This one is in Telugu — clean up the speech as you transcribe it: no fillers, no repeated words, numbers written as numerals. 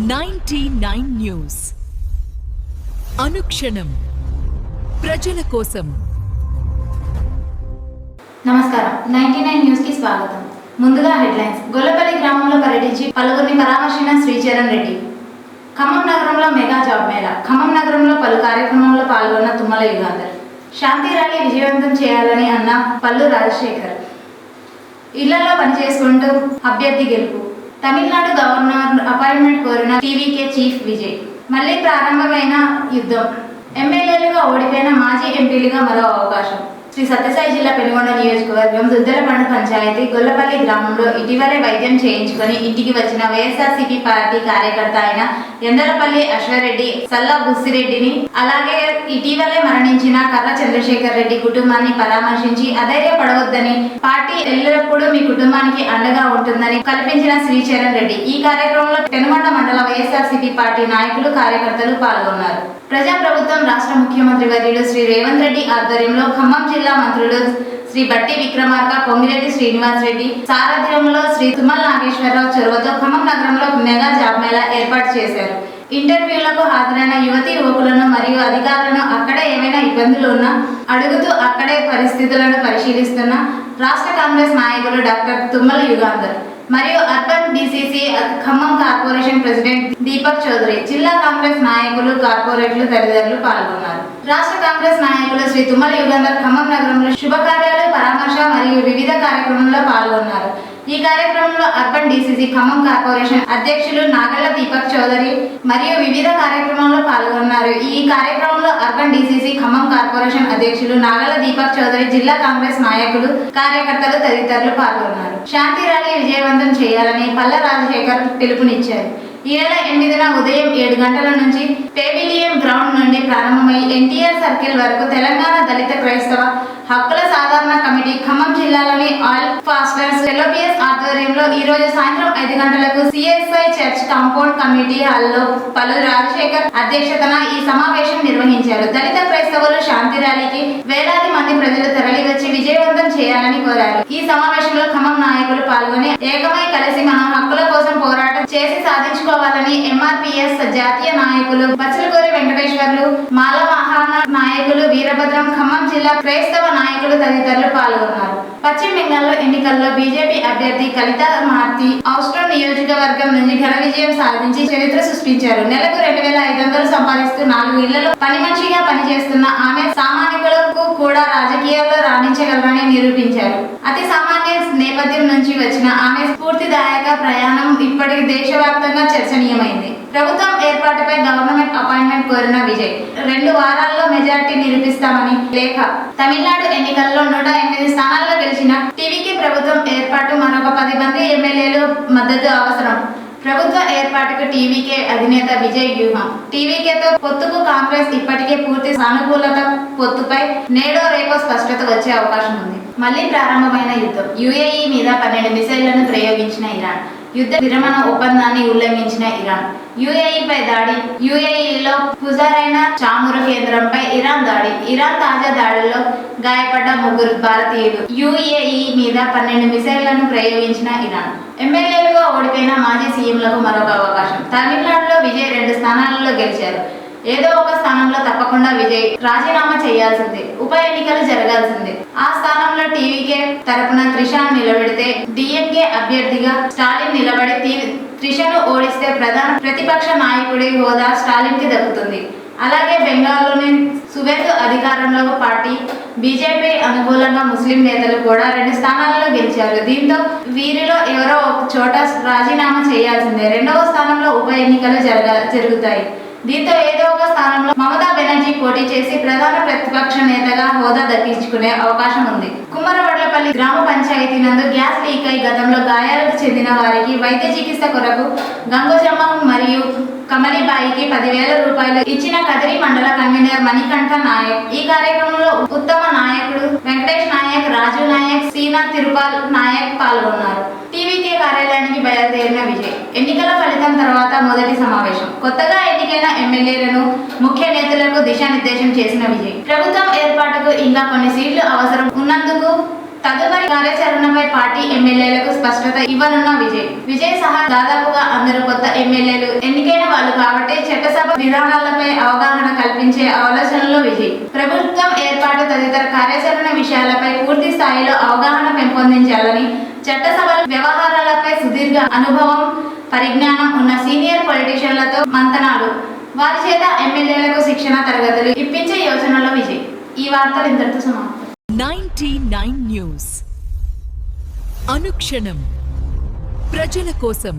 99 న్యూస్ అనుక్షణం ప్రజల కోసం. నమస్కారం. 99 న్యూస్ కి స్వాగతం. ముందుగా హెడ్లైన్స్. గొల్లపల్లి గ్రామంలో పర్యటించి పలువురిని పరామర్శించిన శ్రీచరణ్ రెడ్డి. ఖమ్మం నగరంలో మెగా జాబ్ మేళా. ఖమ్మం నగరంలో పలు కార్యక్రమంలో పాల్గొన్న తుమ్మల యుగాంధర్. శాంతి ర్యాలీ విజయవంతం చేయాలని అన్న పల్లు రాజశేఖర్. ఇళ్లలో పనిచేసుకుంటూ అభ్యర్థి గెలుపు. తమిళనాడు గవర్నర్ అపాయింట్మెంట్ కోరిన టీవీకే చీఫ్ విజయ్. మళ్లీ ప్రారంభమైన యుద్ధం. ఎమ్మెల్యేలుగా ఓడిపోయిన మాజీ ఎంపీలుగా మరో అవకాశం. శ్రీ సత్యసాయి జిల్లా పెనుగొండ నియోజకవర్గం దుద్దలపండు పంచాయతీ గొల్లపల్లి గ్రామంలో ఇటీవలే వైద్యం చేయించుకొని ఇంటికి వచ్చిన వైఎస్ఆర్సీపీ పార్టీ కార్యకర్త అయిన ఎందరపల్లి అశ్వరెడ్డి, సల్లా బుస్సిరెడ్డిని, అలాగే ఇటీవలే మరణించిన కర్ర చంద్రశేఖర్ రెడ్డి కుటుంబాన్ని పరామర్శించి అధైర్యపడవద్దని, పార్టీ ఎల్లప్పుడూ మీ కుటుంబానికి అండగా ఉంటుందని కల్పించిన శ్రీచరణ్ రెడ్డి. ఈ కార్యక్రమంలో పెనుగొండ మండల వైఎస్ఆర్సీపీ పార్టీ నాయకులు, కార్యకర్తలు పాల్గొన్నారు. ప్రజాప్రభుత్వం రాష్ట్ర ముఖ్యమంత్రి వర్యులు శ్రీ రేవంత్ రెడ్డి ఆధ్వర్యంలో ఖమ్మం జిల్లా మంత్రులు శ్రీ బట్టి విక్రమార్క, పొంగిరెడ్డి శ్రీనివాస్ రెడ్డి సారథ్యంలో శ్రీ తుమ్మల నాగేశ్వరరావు చొరవతో ఖమ్మం నగరంలో మెగా జాబ్ మేళా ఏర్పాటు చేశారు. ఇంటర్వ్యూలకు హాజరైన యువతీ యువకులను మరియు అధికారులను అక్కడే ఏమైనా ఇబ్బందులు ఉన్నా అడుగుతూ అక్కడే పరిస్థితులను పరిశీలిస్తున్న రాష్ట్ర కాంగ్రెస్ నాయకులు డాక్టర్ తుమ్మల యుగాంధర్ మరియు urban DCC Khammam corporation president Deepak Chaudhary, జిల్లా కాంగ్రెస్ నాయకులు, కార్పొరేట్లు తదితరులు పాల్గొన్నారు. రాష్ట్ర కాంగ్రెస్ నాయకులు శ్రీ తుమ్మల యుగాంధర్ ఖమ్మం నగరంలో శుభకార్యాలు, పరామర్శ మరియు వివిధ కార్యక్రమంలో పాల్గొన్నారు. ఈ కార్యక్రమంలో అర్బన్ డిసిసి ఖమ్మం కార్పొరేషన్ అధ్యక్షులు నాగళ్ల దీపక్ చౌదరి మరియు వివిధ కార్యక్రమంలో పాల్గొన్నారు. ఈ కార్యక్రమంలో అర్బన్ డిసిసి ఖమ్మం కార్పొరేషన్ అధ్యక్షులు నాగళ్ల దీపక్ చౌదరి, జిల్లా కాంగ్రెస్ నాయకులు, కార్యకర్తలు తదితరులు పాల్గొన్నారు. శాంతి ర్యాలీ విజయవంతం చేయాలని పల్ల రాజశేఖర్ పిలుపునిచ్చారు. ఈ నెల 8న ఉదయం 7 గంటల నుంచి పెవిలియన్ గ్రౌండ్ నుండి ప్రారంభమై ఎన్టీఆర్ సర్కిల్ వరకు తెలంగాణ దళిత క్రైస్తవ హక్కుల సాధారణ కమిటీ ఖమ్మం జిల్లాలోని ఆల్ ఫాస్టర్స్ సెలోపియస్ ఆధ్వర్యంలో ఈ రోజు సాయంత్రం 5 గంటలకు సిఎస్ఐ చర్చ్ కాంపౌండ్ కమిటీ హాల్లో పల్లు రాజశేఖర్ అధ్యక్షతన ఈ సమావేశం నిర్వహించారు. దళిత క్రైస్తవులు శాంతి ర్యాలీకి వేలాది మంది ప్రజలు తరలివచ్చి విజయవంతం చేయాలని కోరారు. ఈ సమావేశంలో ఖమ్మం నాయకులు పాల్గొని ఏకమై కలిసి మన హక్కుల కోసం పోరాటం చేసి సాధించుకోవాలని ఎంఆర్పిఎస్ జాతీయ నాయకులు బచ్చలకూరి వెంకటేశ్వర్లు, మాల మహాన నాయకులు వీరభద్రం, ఖమ్మం జిల్లా క్రైస్తవ నాయకులు తదితరులు పాల్గొన్నారు. పశ్చిమ బెంగాల్లో ఎన్నికల్లో బీజేపీ అభ్యర్థి కలిత మార్తి ఆస్ట్రోన్ నియోజకవర్గం నుంచి ఘన విజయం సాధించి చరిత్ర సృష్టించారు. నెలకు 2,500 సంపాదిస్తూ 4 ఇళ్లలో పని మనిషిగా పనిచేస్తున్న ఆమె సామాన్యులకు కూడా రాజకీయాల్లో రాణించగలరని నిరూపించారు. అతి సామాన్య నేపథ్యం నుంచి వచ్చిన ఆమె స్ఫూర్తిదాయక ప్రయాణం ఇప్పటికి దేశవ్యాప్తంగా చర్చనీయమైంది. ప్రభుత్వం ఏర్పాటుపై గవర్నమెంట్ అపాయింట్మెంట్ కోరిన విజయ్ 2 వారాల్లో మెజార్టీ నిరూపిస్తామని లేఖ. తమిళనాడు ఎన్నికల్లో 108 స్థానాల్లో గెలిచిన టీవీకే ప్రభుత్వం ఏర్పాటు మరొక 10 మంది ఎమ్మెల్యేలు మద్దతు అవసరం. ప్రభుత్వ ఏర్పాటుకు టీవీకే అధినేత విజయ్ వ్యూహం. టీవీకేతో పొత్తుకు కాంగ్రెస్ ఇప్పటికే పూర్తి సానుకూలత. పొత్తుపై నేడో రేపో స్పష్టత వచ్చే అవకాశం ఉంది. మళ్లీ ప్రారంభమైన యుద్ధం. యుఏఈ మీద 12 మిసైళ్లను ప్రయోగించిన ఇరాన్. యుద్ధ విరమణ ఒప్పందాన్ని ఉల్లంఘించిన ఇరాన్. యుఏఈపై దాడి. యుఏఈలో హుజరైన చామురు కేంద్రంపై ఇరాన్ దాడి. ఇరాన్ తాజా దాడుల్లో గాయపడ్డ 3 భారతీయులు. యుఏఈ మీద 12 మిసైళ్లను ప్రయోగించిన ఇరాన్. ఎమ్మెల్యేలుగా ఓడిపోయిన మాజీ సీఎంలకు మరొక అవకాశం. తమిళనాడులో విజయ్ 2 స్థానాలలో గెలిచారు. ఏదో ఒక స్థానంలో తప్పకుండా విజయ్ రాజీనామా చేయాల్సిందే. ఉప ఎన్నికలు జరగాల్సిందే. ఆ స్థానంలో టీవీకే తరపున త్రిషను నిలబెడితే, డిఎంకే అభ్యర్థిగా స్టాలిన్ నిలబడి త్రిషను ఓడిస్తే ప్రధాన ప్రతిపక్ష నాయకుడి హోదా స్టాలిన్ కి దక్కుతుంది. అలాగే బెంగాల్లోని సువేతు అధికారంలో పార్టీ బీజేపీ అనుకూలంగా ముస్లిం నేతలు కూడా 2 స్థానాలలో గెలిచారు. దీంతో వీరిలో ఎవరో ఒక చోట రాజీనామా చేయాల్సిందే. 2వ స్థానంలో ఉప ఎన్నికలు జరుగుతాయి. దీంతో ఏదో ఒక స్థానంలో మమతా బెనర్జీ పోటీ చేసి ప్రధాన ప్రతిపక్ష నేతగా హోదా దక్కించుకునే అవకాశం ఉంది. కుమ్మరవడ్లపల్లి గ్రామ పంచాయతీ నందు గ్యాస్ లీక్ అయి గతంలో గాయాలకు చెందిన వారికి వైద్య చికిత్స కొరకు గంగోజమ్మ మరియు కమలిబాయికి 10,000 రూపాయలు ఇచ్చిన కదిరి మండల కన్వీనర్ మణికంఠ నాయక్. ఈ కార్యక్రమంలో ఉత్తమ నాయకుడు వెంకటేష్ నాయక్, రాజు నాయక్, సీనా తిరుపాల్ నాయక్ పాల్గొన్నారు. టీవీకే కార్యాలయానికి బయలుదేరిన విజయ్. ఎన్నికల ఫలితం తర్వాత మొదటి సమావేశం. కొత్తగా ఎన్నికైన ఎమ్మెల్యేలను, ముఖ్య నేతలకు దిశానిర్దేశం చేసిన విజయ్ ప్రభుత్వం ఏర్పాటుకు ఇంకా కొన్ని సీట్లు అవసరం ఉన్నందుకు తదుపరి కార్యాచరణపై పార్టీ ఎమ్మెల్యేలకు స్పష్టత ఇవ్వనున్న విజయ్ సహా దాదాపుగా అందరూ కొత్త ఎమ్మెల్యేలు ఎన్నికైన వాళ్ళు కాబట్టి చట్టసభ విధానాలపై అవగాహన కల్పించే ఆలోచనలో విజయ్ ప్రభుత్వం ఏర్పాటు తదితర కార్యాచరణ విషయాలపై పూర్తి స్థాయిలో అవగాహన పెంపొందించాలని చట్టసభ వ్యవహారాలపై సుదీర్ఘ అనుభవం పరిజ్ఞానం ఉన్న సీనియర్ పొలిటీషియన్లతో మంతనాలు వారి చేత ఎమ్మెల్యేలకు శిక్షణ తరగతులు ఇప్పించే యోచనలో విజయ్. ఈ వార్తలు ఇంతటితో సమాప్తం. 99 న్యూస్ అనుక్షణం ప్రజల కోసం.